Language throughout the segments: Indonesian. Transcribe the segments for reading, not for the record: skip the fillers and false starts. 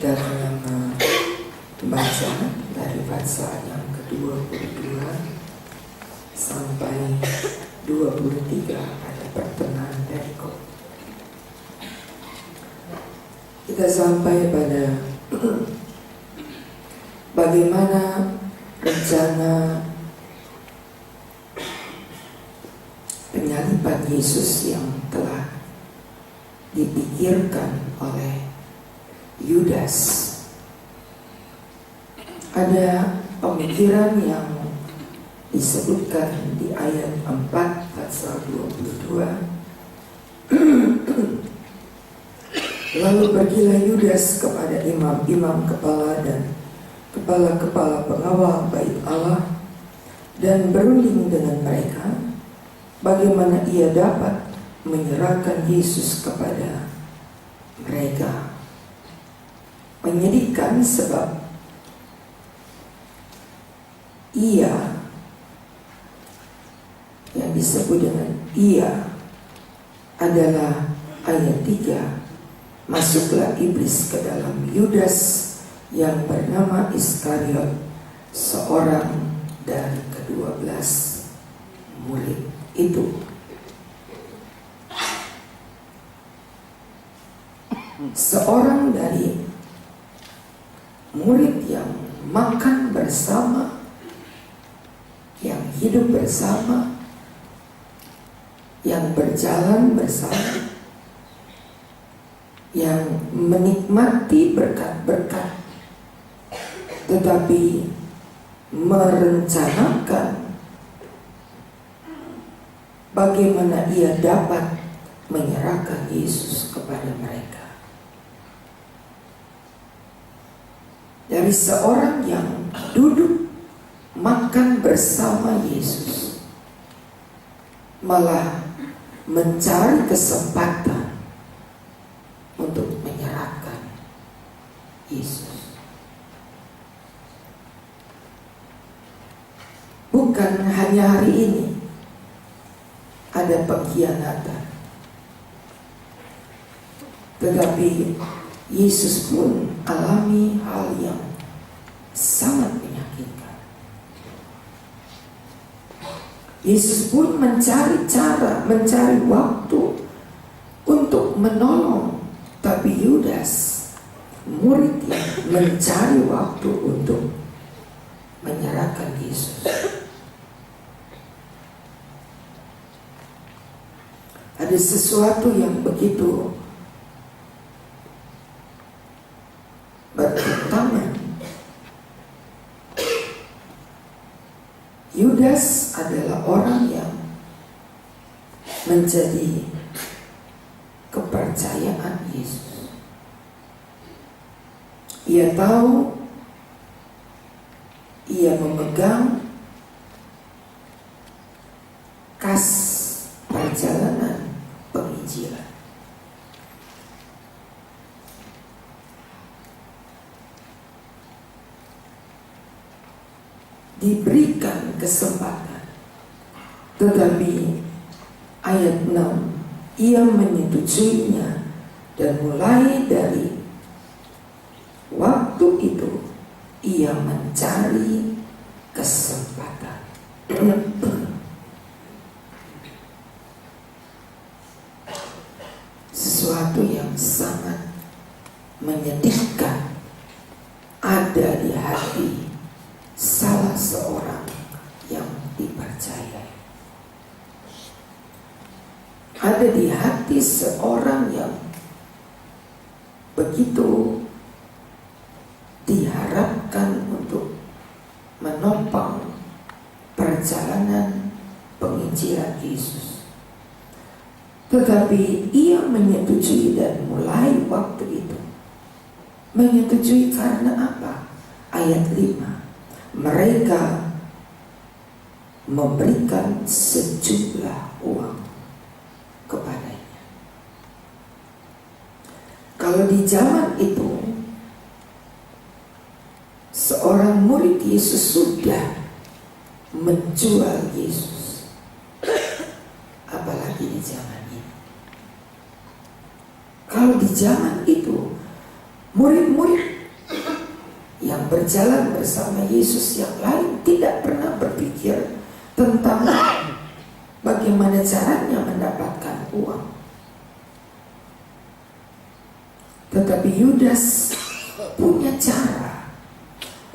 Kita akan membaca dari pasal yang ke-22 sampai 23 pada pertengahan perikop. Kita sampai pada bagaimana rencana penyaliban Yesus yang telah dipikirkan oleh Yudas. Ada pemikiran yang disebutkan di ayat 4 pasal 22. Lalu pergilah Yudas kepada imam-imam kepala dan kepala-kepala pengawal bait Allah dan berunding dengan mereka bagaimana ia dapat menyerahkan Yesus kepada mereka. Menyedihkan sebab ia, yang disebut dengan ia adalah ayat 3. Masuklah iblis ke dalam Yudas yang bernama Iskariot, seorang dari ke-12 murid itu. Seorang dari murid yang makan bersama, yang hidup bersama, yang berjalan bersama, yang menikmati berkat-berkat, tetapi merencanakan bagaimana ia dapat menyerahkan Yesus kepada mereka. Dari seorang yang duduk makan bersama Yesus, malah mencari kesempatan untuk menyerahkan Yesus. Bukan hanya hari ini ada pengkhianatan, tetapi Yesus pun alami hal yang sangat menyakitkan. Yesus pun mencari cara, mencari waktu untuk menolong. Tapi Yudas, murid yang mencari waktu untuk menyerahkan Yesus. Ada sesuatu yang begitu bertentangan. Yudas adalah orang yang menjadi kepercayaan Yesus. Ia tahu ia memegang kas perjalanan penginjilan. Diberikan kesempatan, tetapi ayat 6, ia menyetujuinya dan mulai dari waktu itu ia mencari kesempatan. Sesuatu yang sangat menyedihkan ada di hati salah seorang yang dipercayai. Ada di hati seorang yang begitu diharapkan untuk menopang perjalanan penginjilan Yesus. Tetapi ia menyetujui dan mulai waktu itu. Menyetujui karena apa? Ayat 5. Mereka memberikan sejumlah uang kepadanya. Kalau di zaman itu seorang murid Yesus sudah menjual Yesus, apalagi di zaman ini. Kalau di zaman itu Murid-murid yang berjalan bersama Yesus yang lain tidak pernah berpikir tentang bagaimana caranya mendapatkan uang. Tetapi Yudas punya cara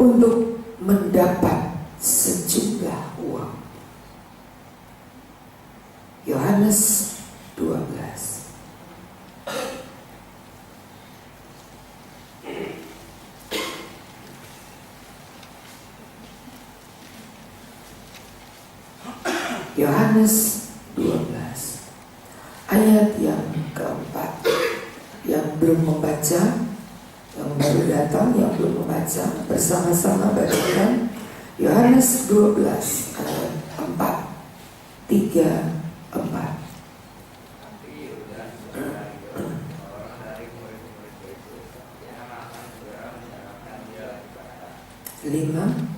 untuk mendapat sejumlah uang. Yohanes 12. Yohanes 12 ayat yang keempat. Yang belum membaca, yang baru datang, yang belum membaca, bersama-sama bacakan Yohanes 12 ayat 4, 3, 4. 5.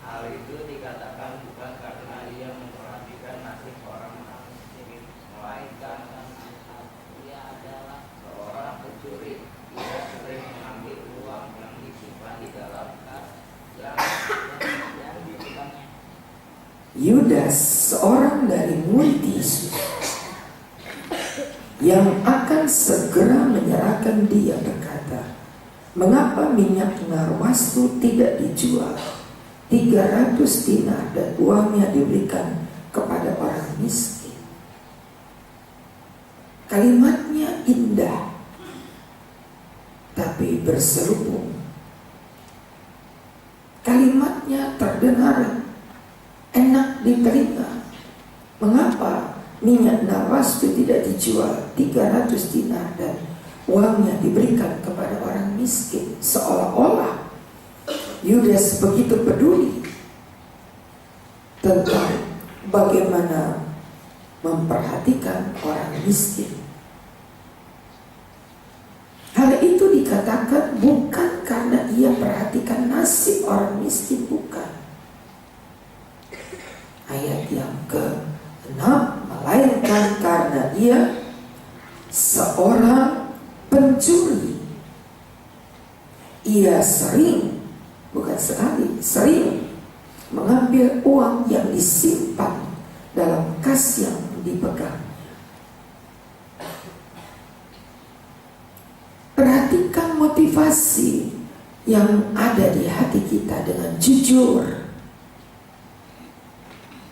Hal itu dikatakan bukan karena ia memperhatikan nasib orang miskin, melainkan ia adalah seorang pencuri. Ia sering mengambil uang yang disimpan di dalam kas yang diberikannya. Yudas, seorang dari murid Yesus yang akan segera menyerahkan dia, berkata, "Mengapa minyak narwastu tidak dijual 300 dinar dan uangnya diberikan kepada orang miskin?" Kalimatnya indah, tapi berselubung. Kalimatnya terdengar enak di telinga. Mengapa minyak narwastu tidak dijual 300 dinar dan uangnya diberikan kepada orang miskin? Seolah-olah Yudas begitu peduli tentang bagaimana memperhatikan orang miskin. Hal itu dikatakan bukan karena ia perhatikan nasib orang miskin, bukan. Ayat yang ke-6, melainkan karena ia seorang pencuri. Ia sering, bukan sekali, sering mengambil uang yang disimpan dalam kas yang dipegang. Perhatikan motivasi yang ada di hati kita dengan jujur.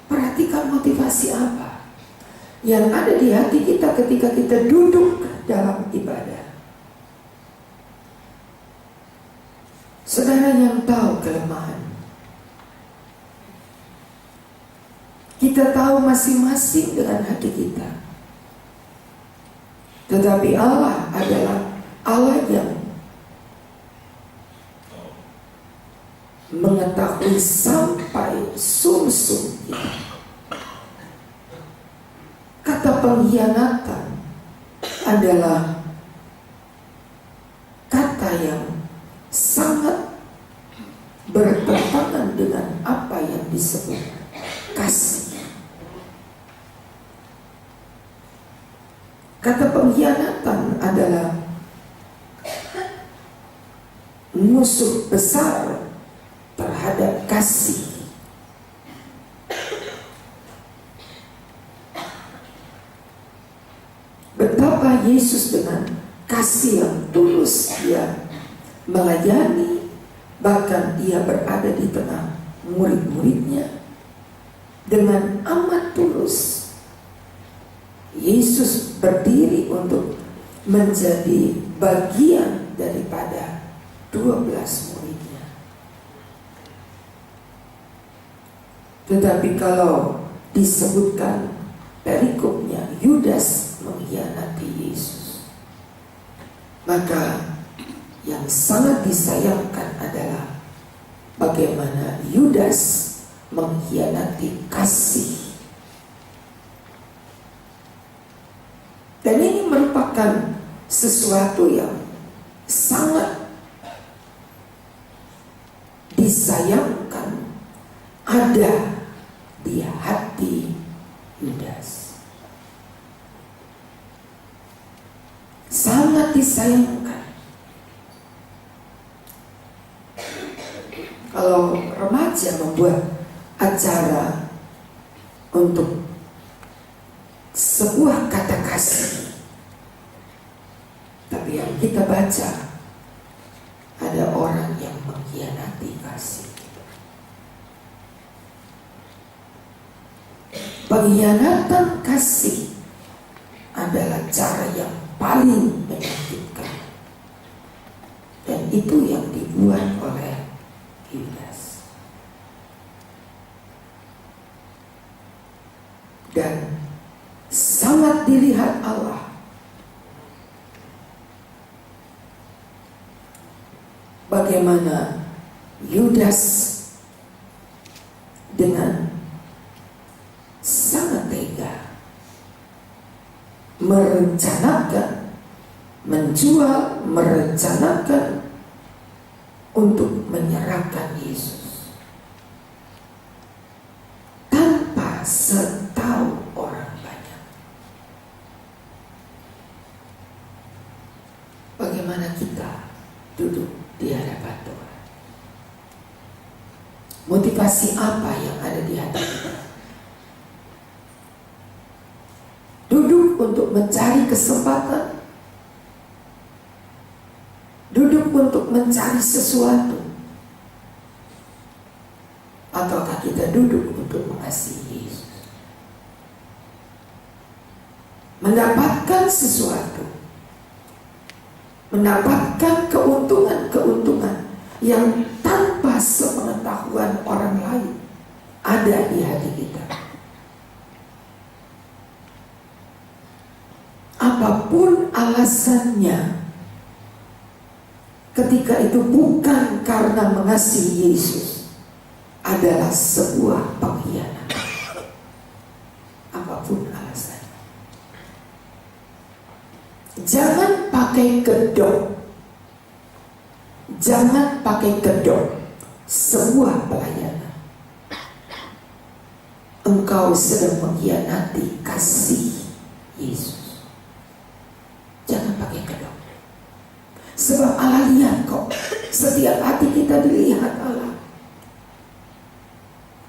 Perhatikan motivasi apa yang ada di hati kita ketika kita duduk dalam ibadah. Saudara yang tahu kelemahan, kita tahu masing-masing dengan hati kita. Tetapi Allah adalah Allah yang mengetahui sampai sum-sum kita. Kata pengkhianatan adalah kata yang sangat bertentangan dengan apa yang disebut kasih. Kata pengkhianatan adalah musuh besar terhadap kasih. Betapa Yesus dengan kasih yang tulus dia melayani, bahkan dia berada di tengah murid-muridnya dengan amat tulus. Yesus berdiri untuk menjadi bagian daripada 12 muridnya. Tetapi kalau disebutkan perikopnya Yudas mengkhianati Yesus, maka yang sangat disayangkan adalah bagaimana Yudas mengkhianati kasih. Dan ini merupakan sesuatu yang sangat disayangkan ada di hati Yudas. Sangat disayangkan kalau remaja membuat acara untuk sebuah kata kasih, tapi yang kita baca ada orang yang mengkhianati kasih. Pengkhianatan kasih adalah cara yang paling menyakitkan, dan itu yang dibuat oleh Yudas. Dan sangat dilihat Allah bagaimana Yudas dengan sangat tega merencanakan menjual, merencanakan untuk menyerahkan Yesus tanpa setahu orang banyak. Bagaimana kita duduk di hadapan Tuhan? Motivasi apa yang ada di hati kita? Duduk untuk mencari kesempatan, duduk untuk mencari sesuatu, ataukah kita duduk untuk mengasihi Yesus? Mendapatkan sesuatu, mendapatkan keuntungan-keuntungan yang tanpa sepengetahuan orang lain ada di hati kita. Apapun alasannya, ketika itu bukan karena mengasihi Yesus, adalah sebuah pengkhianatan. Apapun alasannya, jangan pakai kedok, jangan pakai kedok sebuah pelayanan. Engkau sedang mengkhianati kasih Yesus. Jangan pakai kedok. Sebab Allah lihat kok, setiap hati kita dilihat Allah.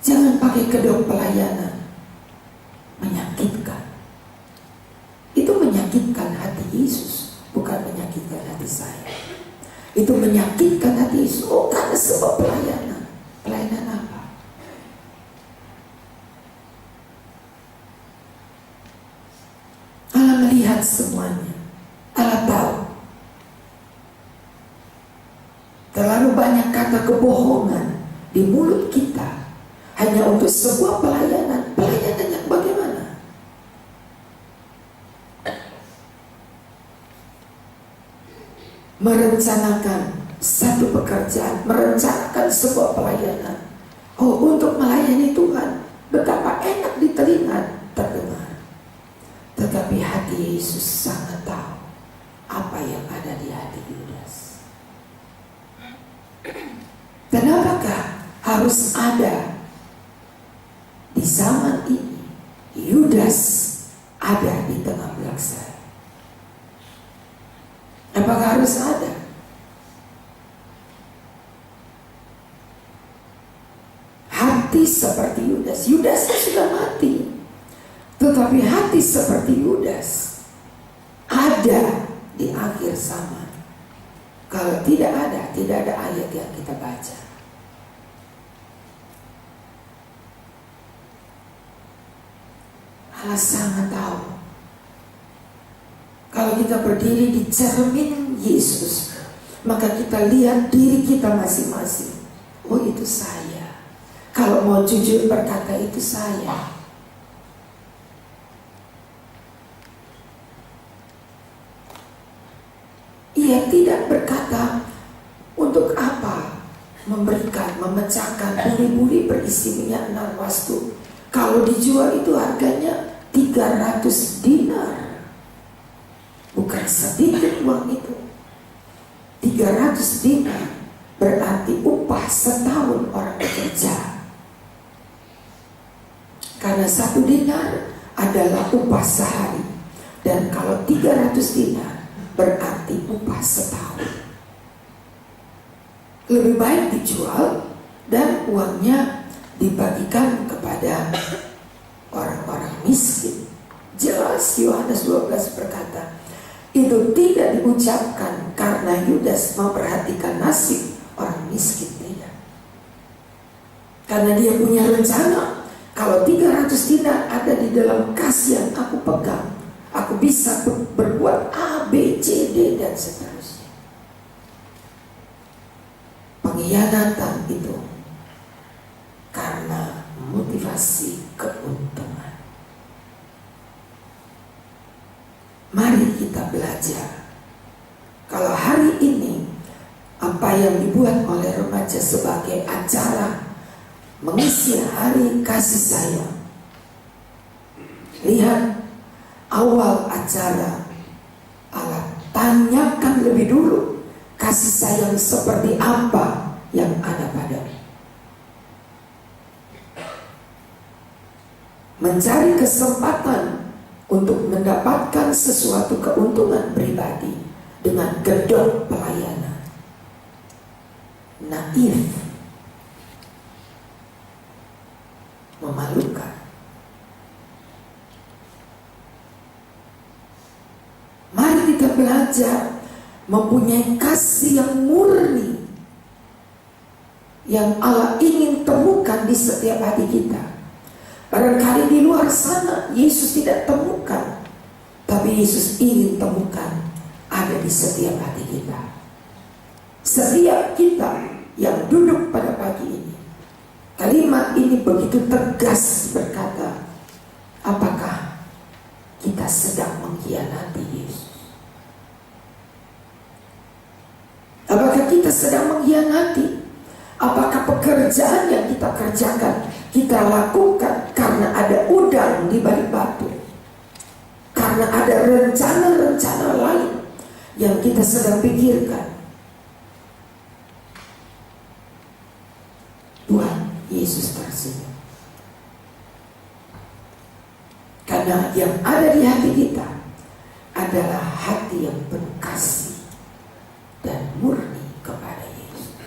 Jangan pakai kedok pelayanan. Menyakitkan. Itu menyakitkan hati Yesus, bukan menyakitkan hati saya. Itu menyakitkan hati Yesus. Oh, karena sebab pelayanan. Pelayanan apa? Allah melihat semuanya. Allah tahu. Terlalu banyak kata kebohongan di mulut kita hanya untuk sebuah pelayanan. Pelayanan yang bagaimana? Merencanakan satu pekerjaan, merencanakan sebuah pelayanan. Oh, untuk melayani Tuhan, betapa enak di telinga terdengar. Tetapi hati Yesus sangat tahu apa yang ada di hati Yudas. Dan apakah harus ada di zaman ini Yudas ada di tengah belakang? Apakah harus ada? Hati seperti Yudas. Yudas sudah mati, tetapi hati seperti Yudas ada di akhir zaman. Kalau tidak ada ayat yang kita baca. Allah sangat tahu. Kalau kita berdiri di cermin Yesus, maka kita lihat diri kita masing-masing. Oh, itu saya. Kalau mau jujur berkata, itu saya. Ia tidak berkata untuk apa memberikan, memecahkan buli-buli berisi minyak narwastu. Kalau dijual itu harganya 300 dinar. Bukan sedikit uang itu. 300 dinar berarti upah setahun orang bekerja. Karena 1 dinar adalah upah sehari. Dan kalau 300 dinar berarti upah setahun. Lebih baik dijual dan uangnya dibagikan kepada orang-orang miskin. Jelas Yohanes 12 berkata, itu tidak diucapkan karena Yudas memperhatikan nasib orang miskin, tidak. Karena dia punya rencana, kalau 300 dinar ada di dalam kas yang aku pegang, aku bisa berbuat A, B, C, D, dan seterusnya. Pengkhianatan itu karena motivasi keuntungan. Mari kita belajar. Kalau hari ini apa yang dibuat oleh remaja sebagai acara mengisi hari kasih sayang, lihat awal acara, Allah tanyakan lebih dulu kasih sayang seperti apa yang ada padamu. Mencari kesempatan untuk mendapatkan sesuatu keuntungan pribadi dengan gedor pelayanan, naif, memalukan. Mari kita belajar mempunyai kasih yang murni yang Allah ingin temukan di setiap hati kita. Barangkali di luar sana Yesus tidak temukan, tapi Yesus ingin temukan ada di setiap hati kita. Setiap kita yang duduk pada pagi ini, kalimat ini begitu tegas berkata, apakah kita sedang mengkhianati Yesus? Apakah kita sedang mengkhianati? Apakah pekerjaan yang kita kerjakan, kita lakukan karena ada udang di balik batu? Karena ada rencana-rencana lain yang kita sedang pikirkan. Tuhan Yesus tersenyum. Karena yang ada di hati kita adalah hati yang penuh kasih dan murni kepada Yesus.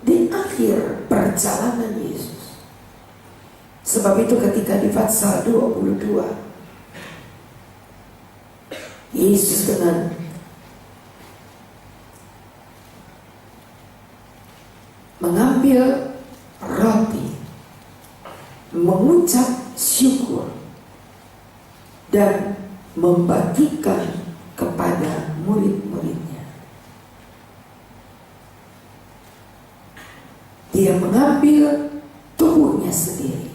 Di akhir perjalanan Yesus, sebab itu ketika di pasal 22, Yesus dengan mengambil roti, mengucap syukur, dan membagikan kepada murid-muridnya. Dia mengambil tubuhnya sendiri.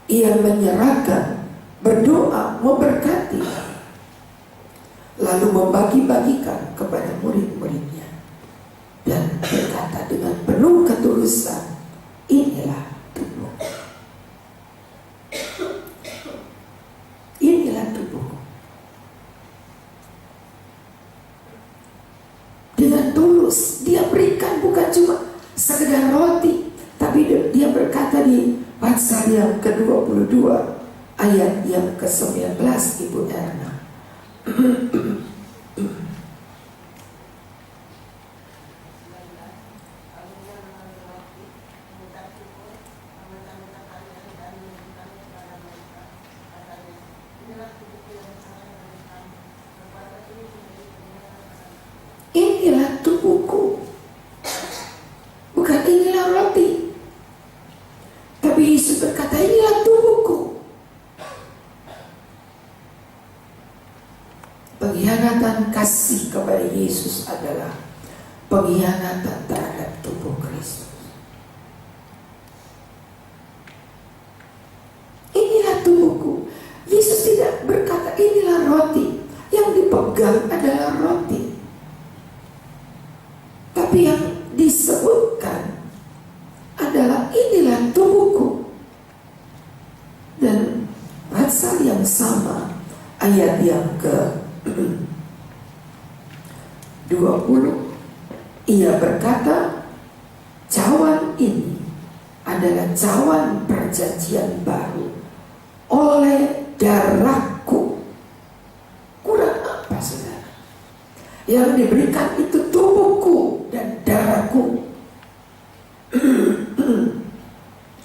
Ia menyerahkan, berdoa, memberkati, lalu membagi-bagikan kepada murid-muridnya dan berkata dengan penuh ketulusan, inilah tubuh. Inilah tubuhku. Dengan tulus dia berikan, bukan cuma sekedar roti, tapi dia berkata di pasal yang ke-22 ayat yang ke-19, Ibu Erna. Inilah tubuhku. Bukan inilah roti. Tapi Yesus berkata, inilah tubuhku. Pengkhianatan kasih kepada Yesus adalah pengkhianatan terhadap tubuh Kristus. Inilah tubuhku. Yesus tidak berkata inilah roti. Yang dipegang adalah roti. Tapi yang disebutkan adalah inilah tubuhku. Dan pasal yang sama, ayat yang ke 20 Ia berkata, cawan ini adalah cawan perjanjian baru oleh darahku. Kurang apa saudara? Yang diberikan itu tubuhku dan darahku.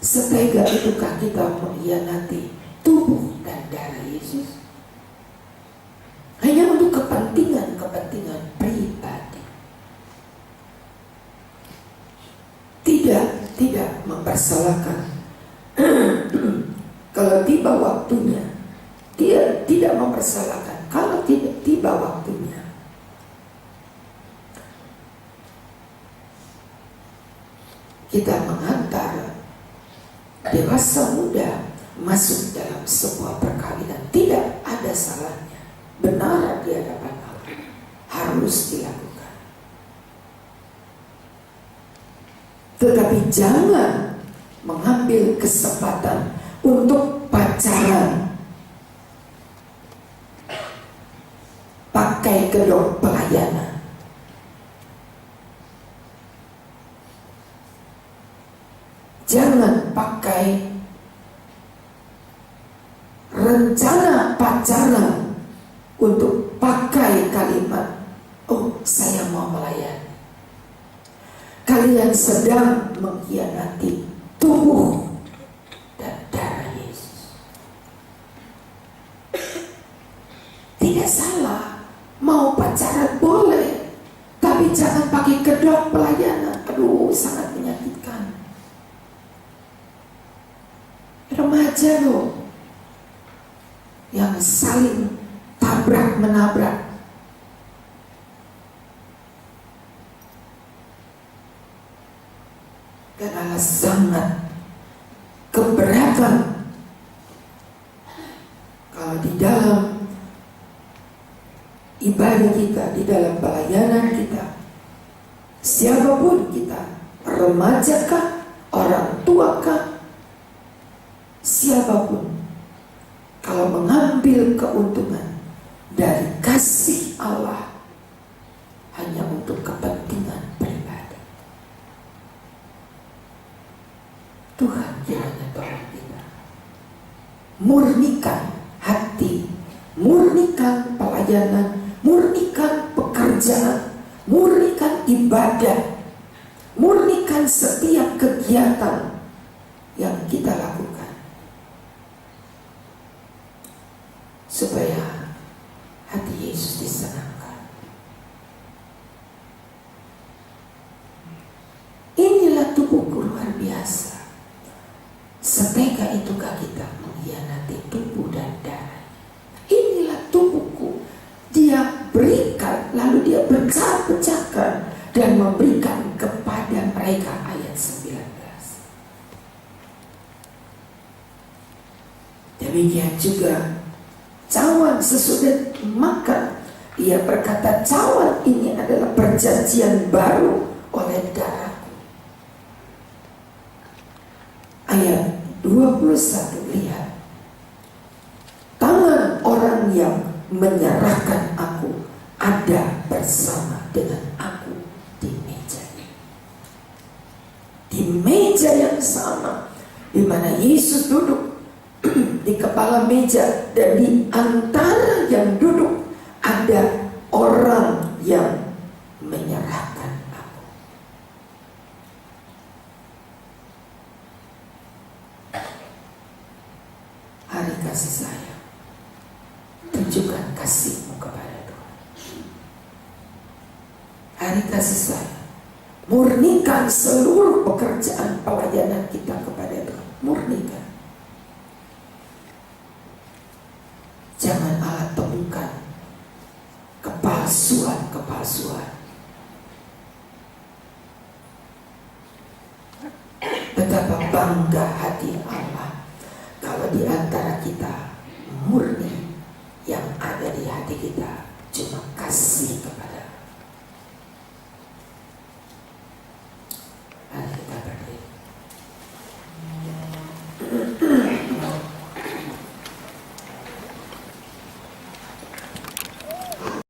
Setega itukah kita mengkhianati tubuh dan darah Yesus? Hanya untuk kepentingan pribadi. Tidak mempersalahkan. Kalau tiba waktunya, dia tidak mempersalahkan. Kalau tidak tiba waktunya, kita mengantar dewasa muda masuk dalam sebuah perkawinan, tidak ada salahnya. Benar di hadapan Allah, harus dilakukan. Tetapi jangan mengambil kesempatan untuk pacaran, pakai kedok pelayanan. Jangan pakai rencana pacaran untuk pakai kalimat, oh saya mau melayani. Kalian sedang mengkhianati tubuh dan darah Yesus. Tidak salah, mau pacaran boleh, tapi jangan pakai kedok pelayanan. Aduh, sangat menyakitkan. Remaja loh, yang saling tabrak menabrak. Dan Allah sangat keberatan kalau di dalam ibadah kita, di dalam pelayanan kita, siapapun kita, remaja kah, orang tua kah, siapapun, kalau mengambil keuntungan dari kasih Allah hanya untuk kepentingan pribadi, Tuhan kiranya tolong kita murnikan hati, murnikan pelayanan, murnikan pekerjaan, murnikan ibadah, murnikan setiap kegiatan yang kita lakukan, supaya hati Yesus disenangkan. Inilah tubuhku luar biasa. Setega itukah kita mengkhianati tubuh dan darah? Inilah tubuhku. Dia berikan, lalu dia pecah-pecahkan dan memberikan kepada mereka. Ayat 19. Demikian juga cawan sesudah makan, ia berkata, cawan ini adalah perjanjian baru oleh darahku. Ayat 21, lihat. Tangan orang yang menyerahkan aku ada bersama dengan aku di meja ini. Di meja yang sama, di mana Yesus duduk di kepala meja, dan di antara yang duduk ada orang yang menyerahkan aku. Hari kasih sayang, tunjukkan kasihmu kepada Tuhan. Hari kasih sayang, murnikan seluruh pekerjaan pelayanan kita kepada Tuhan. Murnikan. Jangan Allah temukan kepalsuan. Betapa bangga hati Allah kalau di antara kita murni, yang ada di hati kita cuma kasih kepada